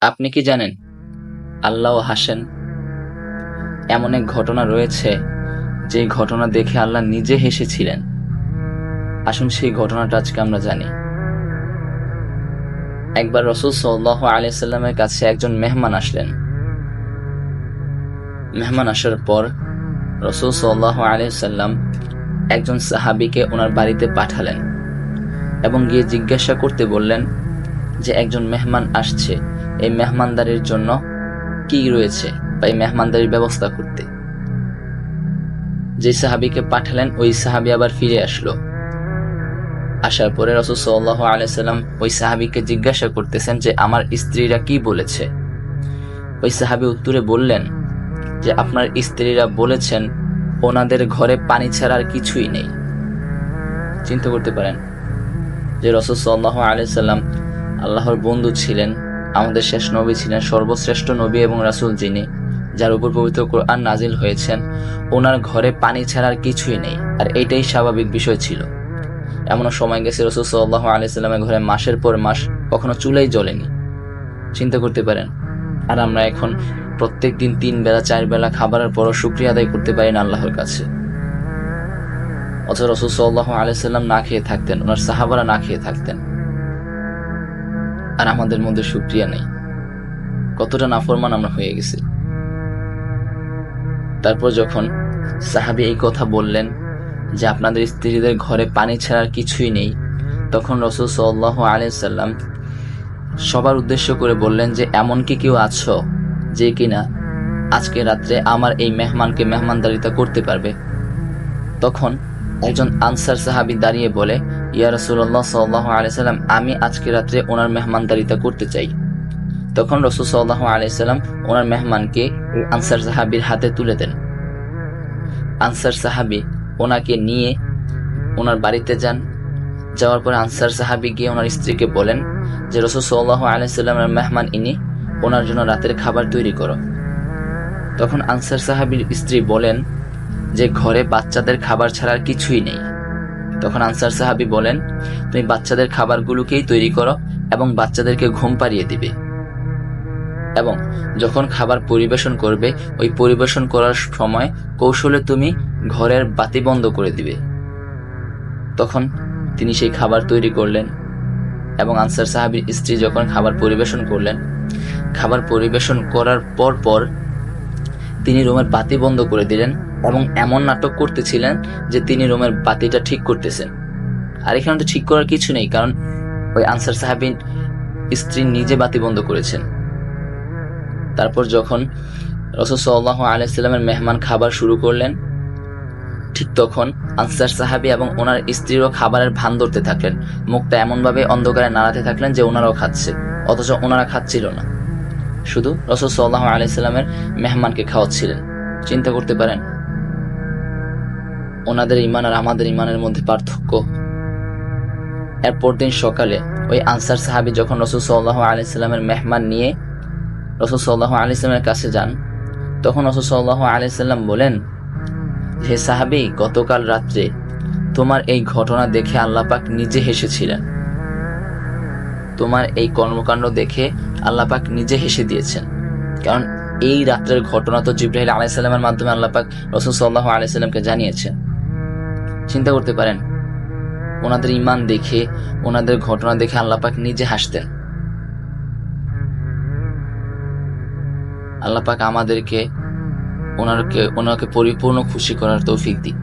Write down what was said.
আপনি কি জানেন আল্লাহ হাসেন? এমন এক ঘটনা রয়েছে যে ঘটনা দেখে আল্লাহ নিজে হেসেছিলেন। আসুন সেই ঘটনাটা আজকে আমরা জানি। একবার রসুল সাল্লাল্লাহু আলাইহি সাল্লামের কাছে একজন মেহমান আসলেন। মেহমান আসার পর রসুল সাল্লাল্লাহু আলাইহি সাল্লাম একজন সাহাবীকে ওনার বাড়িতে পাঠালেন এবং গিয়ে জিজ্ঞাসা করতে বললেন যে একজন মেহমান আসছে, এই মেহমানদারির জন্য কি রয়েছে বা এই মেহমানদারির ব্যবস্থা করতে। যে সাহাবীকে পাঠালেন ওই সাহাবী আবার ফিরে আসলো। আসার পরে রাসূল সাল্লাল্লাহু আলাইহি সাল্লাম ওই সাহাবীকে জিজ্ঞাসা করতেছেন যে আমার স্ত্রীরা কি বলেছে। ওই সাহাবী উত্তরে বললেন যে আপনার স্ত্রীরা বলেছেন ওনাদের ঘরে পানি ছাড়া আর কিছুই নেই। চিন্তা করতে পারেন যে রাসূল সাল্লাল্লাহু আলাইহি সাল্লাম আল্লাহর বন্ধু ছিলেন, আমাদের শেষ নবী ছিলেন, সর্বশ্রেষ্ঠ নবী এবং রাসূল যিনি, যার উপর পবিত্র কোরআন নাজিল হয়েছেন, ওনার ঘরে পানি ছাড়া আর কিছুই নেই। আর এটাই স্বাভাবিক বিষয় ছিল। এমনও সময় গেছে রাসূল সাল্লাল্লাহু আলাইহি সাল্লামের ঘরে মাসের পর মাস কখনো চুলাই জ্বলেনি। চিন্তা করতে পারেন। আর আমরা এখন প্রত্যেক দিন 3 বেলা 4 বেলা খাবারের পরও শুকরিয়া আদায় করতে পারি না আল্লাহর কাছে। অথচ রাসূল সাল্লাল্লাহু আলাইহি সাল্লাম না খেয়ে থাকতেন, ওনার সাহাবারা না খেয়ে থাকতেন, আর আমাদের মধ্যে শুকরিয়া নেই। কতটা নাফরমান আমরা হয়ে গেছি। তারপর যখন সাহাবী এই কথা বললেন যে আপনাদের স্ত্রীদের ঘরে পানি ছাড়া কিছুই নেই, তখন রাসূল সাল্লাল্লাহু আলাইহি সাল্লাম সবার উদ্দেশ্য করে বললেন যে এমন কি কেউ আছো যে কিনা আজকে রাত্রে আমার এই মেহমানকে মেহমানদারিতা করতে পারবে। তখন একজন আনসার সাহাবী দাঁড়িয়ে বলে, ইয়া রাসূলুল্লাহ সাল্লাল্লাহু আলাইহি সাল্লাম, আমি আজকে রাত্রে ওনার মেহমানদারিতা করতে চাই। তখন রাসূল সাল্লাল্লাহু আলাইহি সাল্লাম ওনার মেহমানকে আনসার সাহাবীর হাতে তুলে দেন। আনসার সাহাবী ওনাকে নিয়ে ওনার বাড়িতে যান। যাওয়ার পরে আনসার সাহাবী গিয়ে ওনার স্ত্রীকে বলেন যে রাসূল সাল্লাল্লাহু আলাইহি সাল্লামের মেহমান ইনি, ওনার জন্য রাতের খাবার তৈরি করো। তখন আনসার সাহাবীর স্ত্রী বলেন যে ঘরে বাচ্চাদের খাবার ছাড়া আর কিছুই নেই। তখন আনসার সাহাবী বলেন, তুমি বাচ্চাদের খাবারগুলোকেই তৈরি করো এবং বাচ্চাদেরকে ঘুম পাড়িয়ে দিবে, এবং যখন খাবার পরিবেশন করবে ওই পরিবেশন করার সময় কৌশলে তুমি ঘরের বাতি বন্ধ করে দিবে। তখন তিনি সেই খাবার তৈরি করলেন এবং আনসার সাহাবীর স্ত্রী যখন খাবার পরিবেশন করলেন, খাবার পরিবেশন করার পর তিনি রুমের বাতি বন্ধ করে দিলেন এবং এমন নাটক করতেছিলেন যে তিনি রুমের বাতিটা ঠিক করতেছেন। আর এখানে তো ঠিক করার কিছু নেই, কারণ ওই আনসার সাহাবীর স্ত্রী নিজে বাতি বন্ধ করেছেন। তারপর যখন রাসূল সাল্লাল্লাহু আলাইহি সাল্লামের মেহমান খাবার শুরু করলেন, ঠিক তখন আনসার সাহাবী এবং ওনার স্ত্রীরও খাবারের ভান ধরতে থাকলেন। মুখটা এমনভাবে অন্ধকারে নাড়াতে থাকলেন যে ওনারাও খাচ্ছে, অথচ ওনারা খাচ্ছিল না, শুধু রাসূল সাল্লাল্লাহু আলাইহি সাল্লামের মেহমানকে খাওয়াচ্ছিলেন। চিন্তা করতে পারেন ওনাদের ঈমান আর আমাদের ঈমানের মধ্যে পার্থক্য। এরপর দিন সকালে ওই আনসার সাহাবী যখন রাসূল সাল্লাল্লাহু আলাইহি সাল্লামের মেহমান নিয়ে রাসূল সাল্লাল্লাহু আলাইহি সাল্লামের কাছে যান, তখন রাসূল সাল্লাল্লাহু আলাইহি সাল্লাম বলেন, হে সাহাবী, গতকাল রাত্রে তোমার এই ঘটনা দেখে আল্লাহ পাক নিজে হেসেছিলেন। তোমার এই কর্মকাণ্ড দেখে আল্লাহ পাক নিজে হেসে দিয়েছেন, কারণ এই রাত্রের ঘটনা তো জিবরাইল আলাইহিস সালামের মাধ্যমে আল্লাহ পাক রাসূল সাল্লাল্লাহু আলাইহি সাল্লামকে জানিয়েছেন। চিন্তা করতে পারেন ওনাদের ঈমান দেখে, ওনাদের ঘটনা দেখে আল্লাহ পাক নিজে হাসতেন। আল্লাহ পাক আমাদেরকে ওনাকে পরিপূর্ণ খুশি করার তৌফিক দিক।